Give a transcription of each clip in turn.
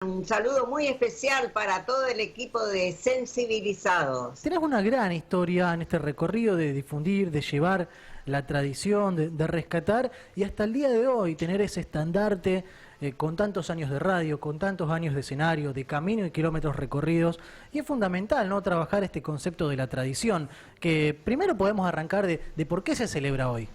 Un saludo muy especial para todo el equipo de Sensibilizados. Tenés una gran historia en este recorrido de difundir, de llevar la tradición, de rescatar y hasta el día de hoy tener ese estandarte con tantos años de radio, con tantos años de escenario, de camino y kilómetros recorridos. Y es fundamental, ¿no?, trabajar este concepto de la tradición, que primero podemos arrancar de por qué se celebra hoy.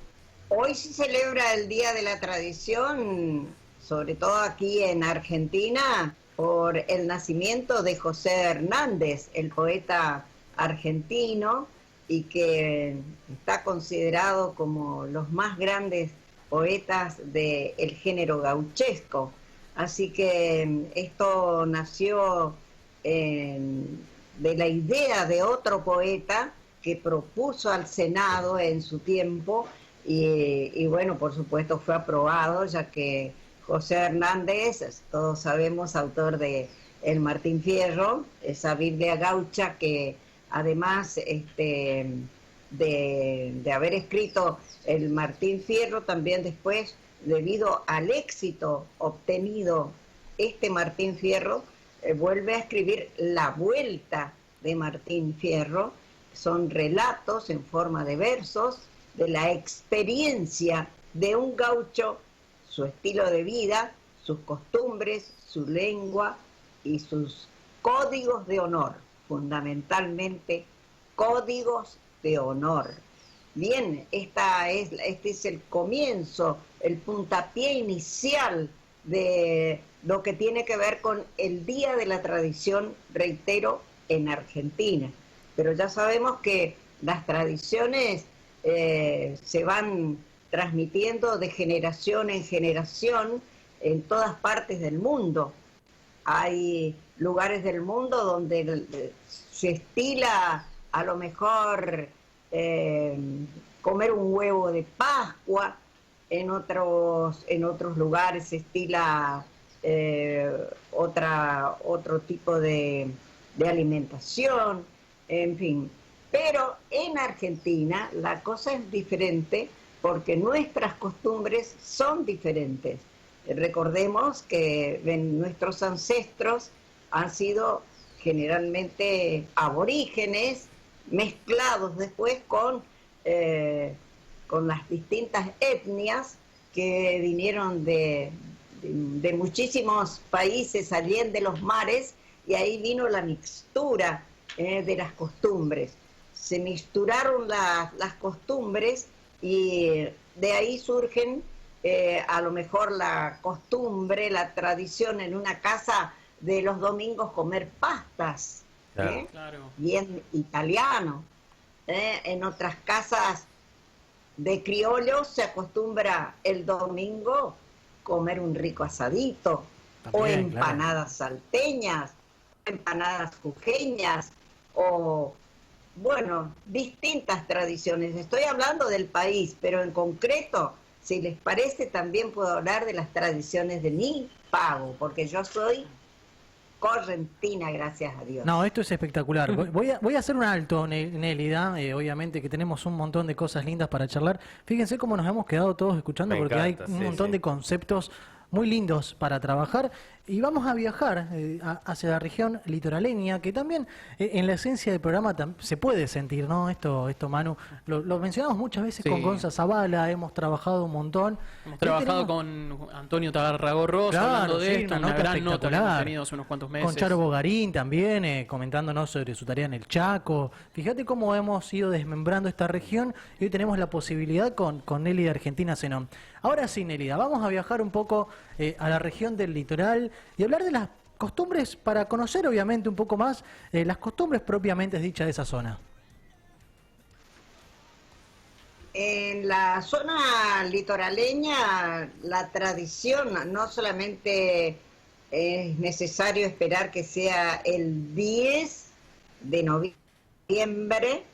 Hoy se celebra el Día de la Tradición, sobre todo aquí en Argentina, por el nacimiento de José Hernández, el poeta argentino, y que está considerado como los más grandes poetas del género gauchesco. Así que esto nació de la idea de otro poeta que propuso al Senado en su tiempo y bueno, por supuesto fue aprobado, ya que José Hernández, todos sabemos, autor de El Martín Fierro, esa Biblia gaucha que además de haber escrito el Martín Fierro, también después, debido al éxito obtenido este Martín Fierro, vuelve a escribir La Vuelta de Martín Fierro. Son relatos en forma de versos de la experiencia de un gaucho, su estilo de vida, sus costumbres, su lengua y sus códigos de honor, fundamentalmente códigos de honor. Bien, este es el comienzo, el puntapié inicial de lo que tiene que ver con el Día de la Tradición, reitero, en Argentina. Pero ya sabemos que las tradiciones se van transmitiendo de generación en generación en todas partes del mundo. Hay lugares del mundo donde se estila a lo mejor comer un huevo de Pascua, en otros lugares se estila otro tipo de alimentación, en fin. Pero en Argentina la cosa es diferente porque nuestras costumbres son diferentes. Recordemos que nuestros ancestros han sido generalmente aborígenes, mezclados después con las distintas etnias que vinieron de muchísimos países allende los mares, y ahí vino la mixtura de las costumbres. Se mixturaron las costumbres y de ahí surgen a lo mejor la costumbre, la tradición en una casa de los domingos comer pastas, Claro. Claro. bien italiano. En otras casas de criollos se acostumbra el domingo comer un rico asadito, También, o empanadas claro, salteñas, empanadas jujeñas, o bueno, distintas tradiciones. Estoy hablando del país, pero en concreto, si les parece, también puedo hablar de las tradiciones de mi pago, porque yo soy correntina, gracias a Dios. No, esto es espectacular. Voy a hacer un alto, Nélida. Obviamente que tenemos un montón de cosas lindas para charlar. Fíjense cómo nos hemos quedado todos escuchando, Me porque encanta, hay un sí, montón sí. de conceptos muy lindos para trabajar. Y vamos a viajar hacia la región litoraleña, que también en la esencia del programa se puede sentir, ¿no? Esto Manu, lo mencionamos muchas veces Sí. con Gonza Zavala, hemos trabajado un montón. Hemos Hoy trabajado tenemos- con Antonio Tagarragorros, Claro, hablando de sí, esto, una una nota gran nota que hemos espectacular. tenido hace unos cuantos meses. Con Charo Bogarín también, comentándonos sobre su tarea en el Chaco. Fíjate cómo hemos ido desmembrando esta región y hoy tenemos la posibilidad con Nélida Argentina Zenón. Ahora sí, Nélida, vamos a viajar un poco a la región del litoral y hablar de las costumbres para conocer obviamente un poco más las costumbres propiamente dichas de esa zona. En la zona litoraleña, la tradición no solamente es necesario esperar que sea el 10 de noviembre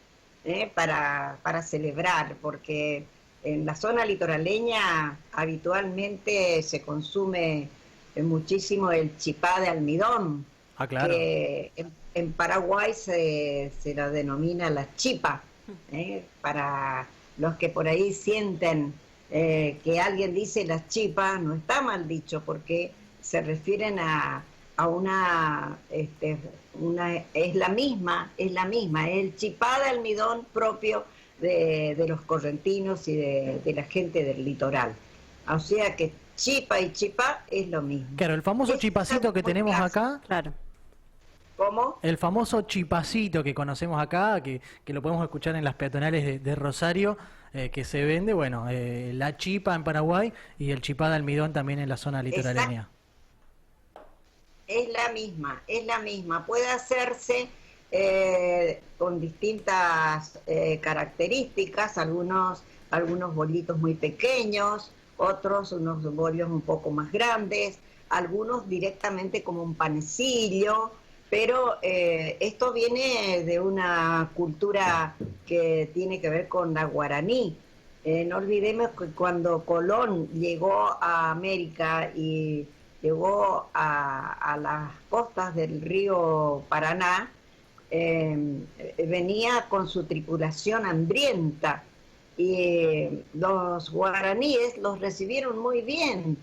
para celebrar, porque en la zona litoraleña habitualmente se consume muchísimo el chipá de almidón, Ah, claro. que en Paraguay se la denomina la chipa, para los que por ahí sienten que alguien dice la chipa, no está mal dicho, porque se refieren a es la misma, es el chipá de almidón propio de los correntinos y de la gente del litoral. O sea que chipa y chipá es lo mismo. Claro, el famoso chipacito que tenemos acá. Claro. ¿Cómo? El famoso chipacito que conocemos acá, que lo podemos escuchar en las peatonales de Rosario, que se vende, bueno, la chipa en Paraguay y el chipá de almidón también en la zona litoraleña. Es la misma. Puede hacerse con distintas características, algunos bolitos muy pequeños, otros unos bollos un poco más grandes, algunos directamente como un panecillo, pero esto viene de una cultura que tiene que ver con la guaraní. No olvidemos que cuando Colón llegó a América y llegó a las costas del río Paraná, venía con su tripulación hambrienta y los guaraníes los recibieron muy bien,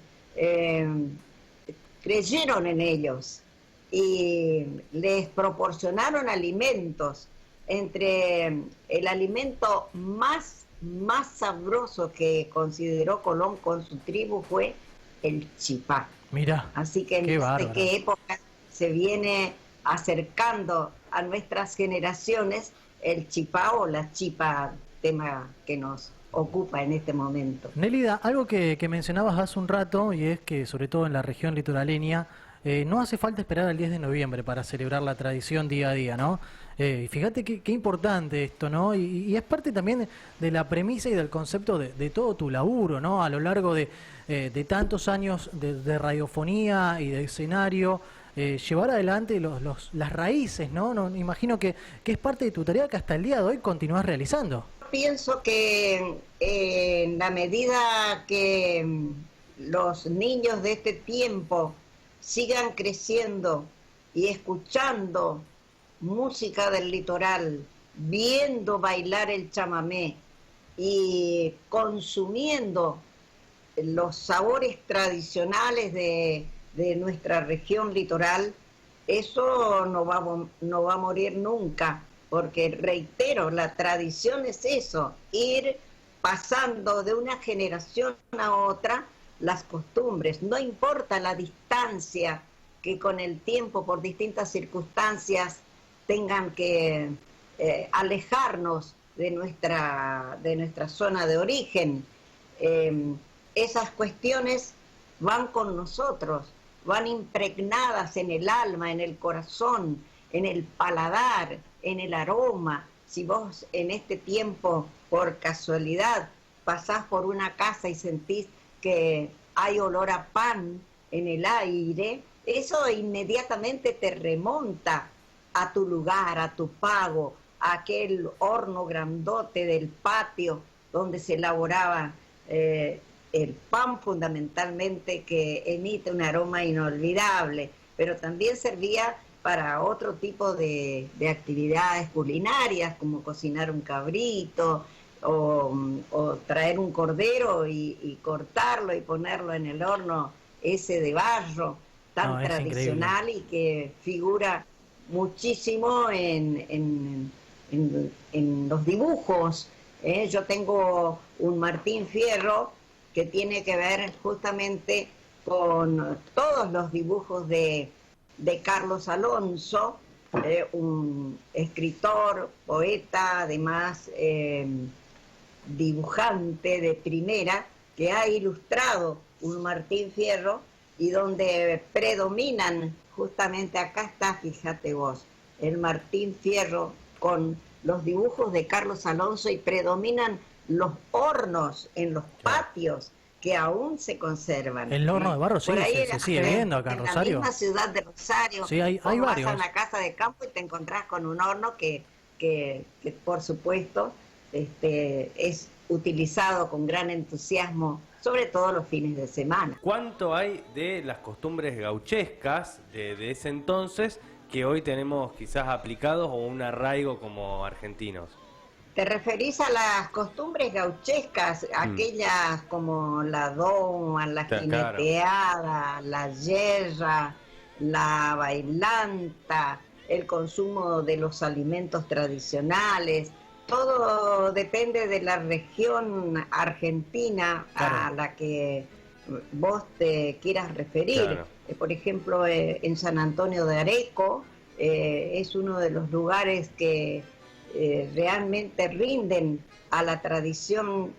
creyeron en ellos y les proporcionaron alimentos. Entre el alimento más sabroso que consideró Colón con su tribu fue el chipá. Mira, así que no sé qué época se viene acercando a nuestras generaciones el chipá o la chipa, tema que nos ocupa en este momento. Nélida, algo que mencionabas hace un rato, y es que sobre todo en la región litoraleña no hace falta esperar al 10 de noviembre para celebrar la tradición día a día, ¿no? Fíjate qué importante esto, ¿no? Y es parte también de la premisa y del concepto de todo tu laburo, ¿no? A lo largo de tantos años de radiofonía y de escenario, llevar adelante las raíces, ¿no? Imagino que es parte de tu tarea que hasta el día de hoy continúas realizando. Pienso que en la medida que los niños de este tiempo sigan creciendo y escuchando música del litoral, viendo bailar el chamamé y consumiendo los sabores tradicionales de nuestra región litoral, eso no va a morir nunca, porque reitero, la tradición es eso, ir pasando de una generación a otra las costumbres, no importa la distancia que con el tiempo por distintas circunstancias tengan que alejarnos de nuestra zona de origen. Esas cuestiones van con nosotros, van impregnadas en el alma, en el corazón, en el paladar, en el aroma. Si vos en este tiempo, por casualidad, pasás por una casa y sentís que hay olor a pan en el aire, eso inmediatamente te remonta a tu lugar, a tu pago, a aquel horno grandote del patio donde se elaboraba el pan fundamentalmente, que emite un aroma inolvidable, pero también servía para otro tipo de actividades culinarias, como cocinar un cabrito o traer un cordero y cortarlo y ponerlo en el horno ese de barro tan tradicional y que figura muchísimo en los dibujos. Yo tengo un Martín Fierro que tiene que ver justamente con todos los dibujos de Carlos Alonso, un escritor, poeta, además dibujante de primera, que ha ilustrado un Martín Fierro y donde predominan, justamente acá está, fíjate vos, el Martín Fierro con los dibujos de Carlos Alonso, y predominan los hornos en los patios que aún se conservan. El horno de barro sí, se sigue viendo acá en Rosario. En la misma ciudad de Rosario, sí, hay varios. Vas a una casa de campo y te encontrás con un horno que por supuesto es utilizado con gran entusiasmo, sobre todo los fines de semana. ¿Cuánto hay de las costumbres gauchescas de ese entonces que hoy tenemos quizás aplicados o un arraigo como argentinos? ¿Te referís a las costumbres gauchescas, aquellas como la doma, la jineteada, la yerra, la bailanta, el consumo de los alimentos tradicionales. Todo depende de la región argentina a la que vos te quieras referir. Claro. Por ejemplo, en San Antonio de Areco es uno de los lugares que realmente rinden a la tradición.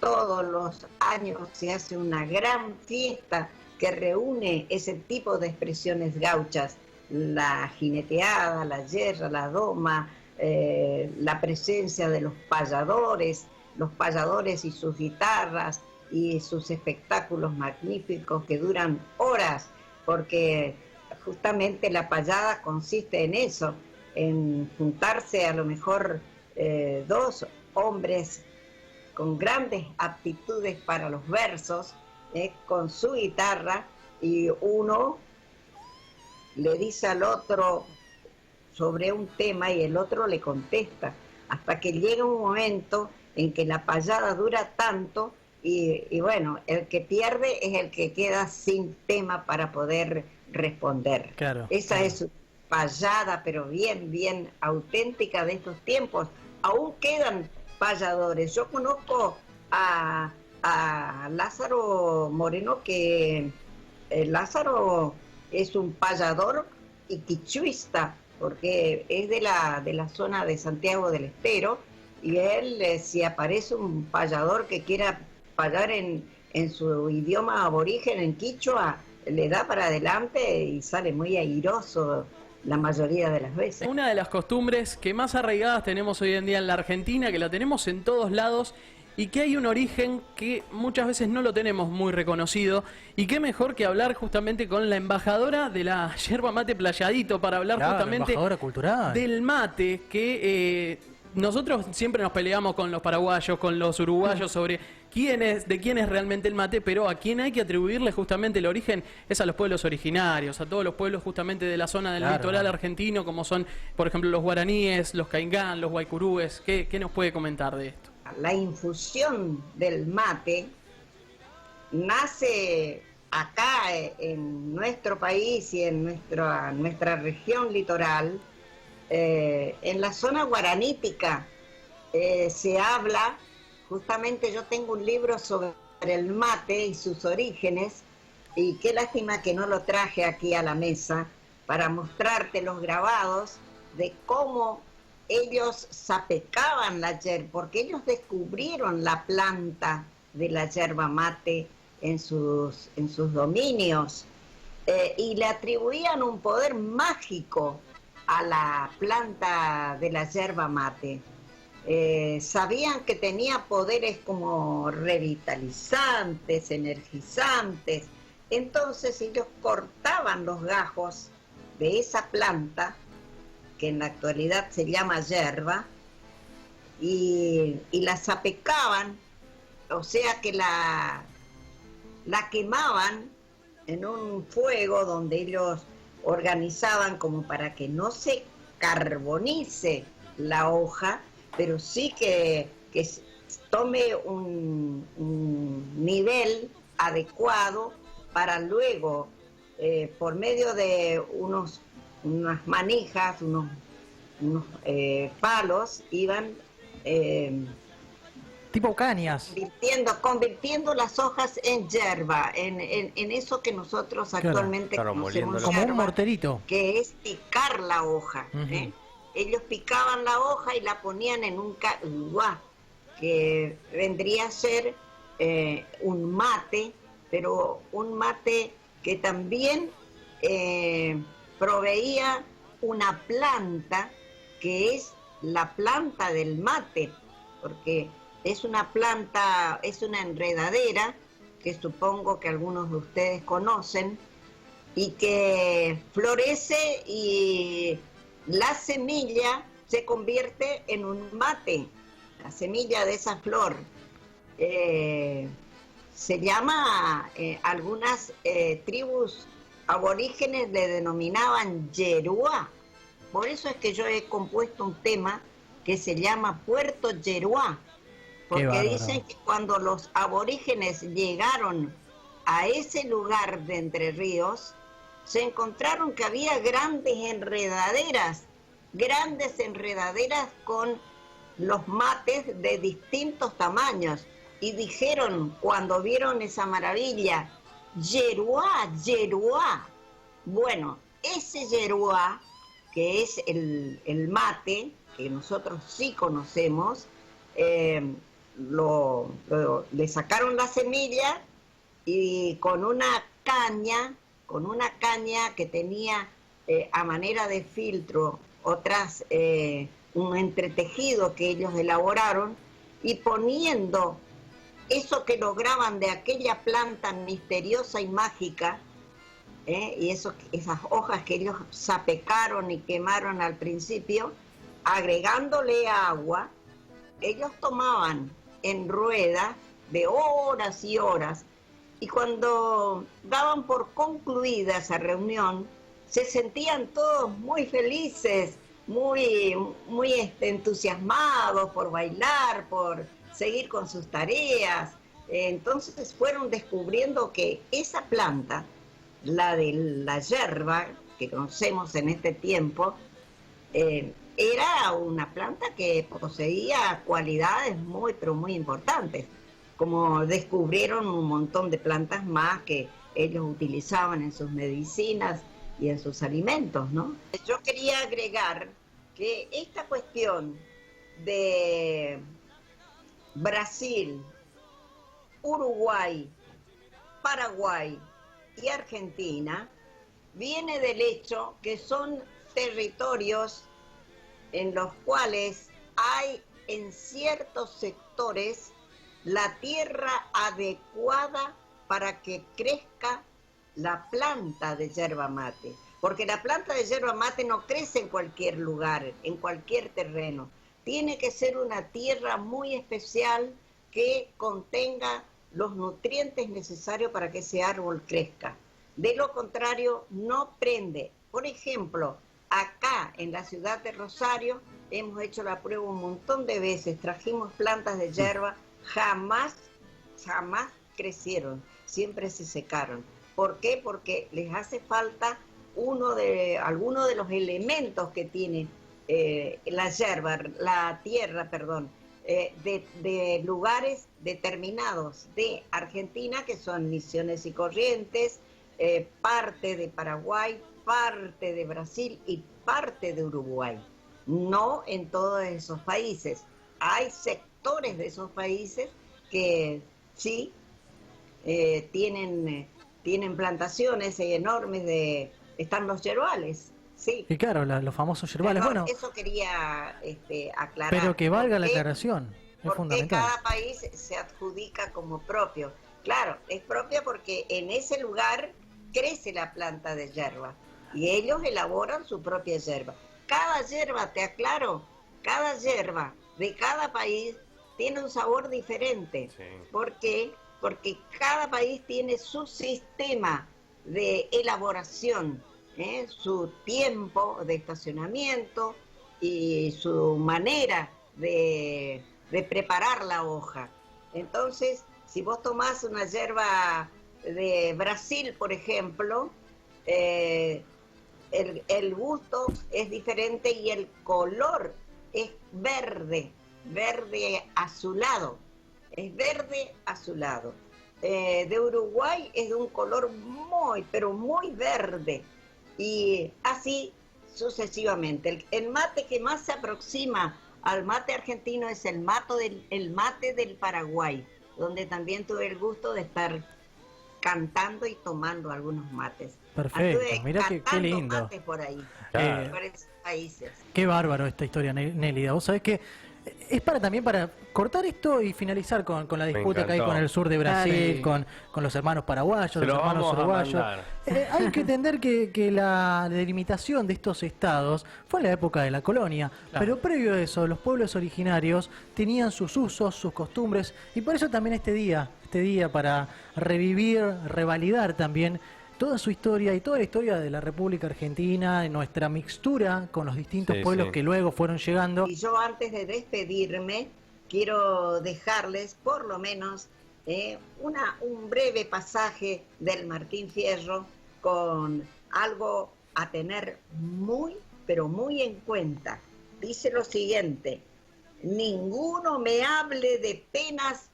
Todos los años se hace una gran fiesta que reúne ese tipo de expresiones gauchas: la jineteada, la yerra, la doma, la presencia de los payadores y sus guitarras y sus espectáculos magníficos que duran horas, porque justamente la payada consiste en eso, en juntarse a lo mejor dos hombres con grandes aptitudes para los versos, con su guitarra, y uno le dice al otro sobre un tema y el otro le contesta, hasta que llega un momento en que la payada dura tanto y bueno, el que pierde es el que queda sin tema para poder responder. Claro, Esa claro. es una payada, pero bien, bien auténtica de estos tiempos. Aún quedan payadores. Yo conozco a Lázaro Moreno, que Lázaro es un payador y quichuista, porque es de la zona de Santiago del Estero, y él, si aparece un payador que quiera payar en su idioma aborigen, en quichua, le da para adelante y sale muy airoso la mayoría de las veces. Una de las costumbres que más arraigadas tenemos hoy en día en la Argentina, que la tenemos en todos lados y que hay un origen que muchas veces no lo tenemos muy reconocido, y qué mejor que hablar justamente con la embajadora de la yerba mate Playadito para hablar justamente embajadora cultural del mate, que nosotros siempre nos peleamos con los paraguayos, con los uruguayos sobre de quién es realmente el mate, pero a quién hay que atribuirle justamente el origen es a los pueblos originarios, a todos los pueblos justamente de la zona del litoral argentino, como son, por ejemplo, los guaraníes, los caingán, los guaycurúes. ¿Qué nos puede comentar de esto? La infusión del mate nace acá en nuestro país y en nuestra región litoral, en la zona guaranítica. Se habla, justamente yo tengo un libro sobre el mate y sus orígenes, y qué lástima que no lo traje aquí a la mesa para mostrarte los grabados de cómo ellos sapecaban la yerba, porque ellos descubrieron la planta de la yerba mate en sus dominios, y le atribuían un poder mágico a la planta de la yerba mate. Sabían que tenía poderes como revitalizantes, energizantes. Entonces ellos cortaban los gajos de esa planta, que en la actualidad se llama yerba, y la sapecaban, o sea que la quemaban en un fuego donde ellos organizaban como para que no se carbonice la hoja, pero sí que tome un nivel adecuado para luego, por medio de unas manijas, unos palos, iban tipo cañas, convirtiendo las hojas en yerba, en eso que nosotros actualmente conocemos como yerba, un morterito, que es picar la hoja. Ellos picaban la hoja y la ponían en un caluá, que vendría a ser un mate, pero un mate que también proveía una planta, que es la planta del mate, porque es una planta, es una enredadera que supongo que algunos de ustedes conocen, y que florece y la semilla se convierte en un mate, la semilla de esa flor. Se llama, algunas tribus aborígenes le denominaban yeruá. Por eso es que yo he compuesto un tema que se llama Puerto Yeruá, porque dicen que cuando los aborígenes llegaron a ese lugar de Entre Ríos, se encontraron que había grandes enredaderas con los mates de distintos tamaños. Y dijeron, cuando vieron esa maravilla, yeruá, yeruá. Bueno, ese yeruá, que es el mate, que nosotros sí conocemos, le sacaron la semilla y con una caña que tenía a manera de filtro un entretejido que ellos elaboraron, y poniendo eso que lograban de aquella planta misteriosa y mágica, y esas hojas que ellos sapecaron y quemaron al principio, agregándole agua, ellos tomaban en ruedas de horas y horas, y cuando daban por concluida esa reunión, se sentían todos muy felices, muy entusiasmados por bailar, por seguir con sus tareas. Entonces fueron descubriendo que esa planta, la de la yerba que conocemos en este tiempo, era una planta que poseía cualidades muy, pero muy importantes, como descubrieron un montón de plantas más que ellos utilizaban en sus medicinas y en sus alimentos, ¿no? Yo quería agregar que esta cuestión de Brasil, Uruguay, Paraguay y Argentina viene del hecho que son territorios en los cuales hay en ciertos sectores la tierra adecuada para que crezca la planta de yerba mate. Porque la planta de yerba mate no crece en cualquier lugar, en cualquier terreno. Tiene que ser una tierra muy especial que contenga los nutrientes necesarios para que ese árbol crezca. De lo contrario, no prende. Por ejemplo, acá en la ciudad de Rosario hemos hecho la prueba un montón de veces, trajimos plantas de yerba, jamás crecieron, siempre se secaron. ¿Por qué? Porque les hace falta alguno de los elementos que tiene la tierra, de lugares determinados de Argentina, que son Misiones y Corrientes, parte de Paraguay, parte de Brasil y parte de Uruguay. No en todos esos países. Hay sectores de esos países que sí tienen plantaciones enormes están los yerbales, sí. Y claro, los famosos yerbales, bueno. Eso quería aclarar. Pero que valga la aclaración, es fundamental. Porque cada país se adjudica como propio. Claro, es propia porque en ese lugar crece la planta de yerba y ellos elaboran su propia yerba. Cada yerba, te aclaro, cada yerba de cada país tiene un sabor diferente. Sí. ¿Por qué? Porque cada país tiene su sistema de elaboración, su tiempo de estacionamiento y su manera de preparar la hoja. Entonces, si vos tomás una yerba de Brasil, por ejemplo, el gusto es diferente y el color es verde azulado. Es verde azulado. De Uruguay es de un color pero muy verde. Y así sucesivamente. El mate que más se aproxima al mate argentino es el mate del Paraguay, donde también tuve el gusto de estar cantando y tomando algunos mates. Perfecto, mira qué lindo. Mates por ahí, por esos países. Qué bárbaro esta historia, Nélida. Vos sabés que es también para cortar esto y finalizar con la disputa que hay con el sur de Brasil, con los hermanos paraguayos, los hermanos uruguayos. Hay que entender que la delimitación de estos estados fue en la época de la colonia, pero previo a eso los pueblos originarios tenían sus usos, sus costumbres, y por eso también este día para revivir, revalidar también toda su historia y toda la historia de la República Argentina, de nuestra mixtura con los distintos pueblos que luego fueron llegando. Y yo antes de despedirme, quiero dejarles por lo menos un breve pasaje del Martín Fierro con algo a tener muy, pero muy en cuenta. Dice lo siguiente: ninguno me hable de penas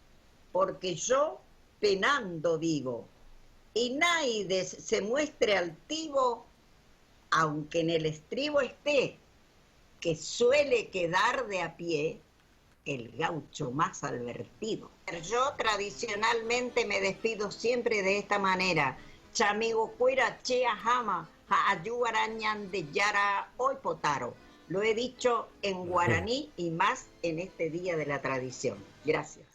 porque yo penando vivo, y nadie se muestre altivo aunque en el estribo esté, que suele quedar de a pie el gaucho más advertido. Yo tradicionalmente me despido siempre de esta manera: chamigo cuera chea jama ayuarañan de yara hoy potaro. Lo he dicho en guaraní y más en este día de la tradición. Gracias.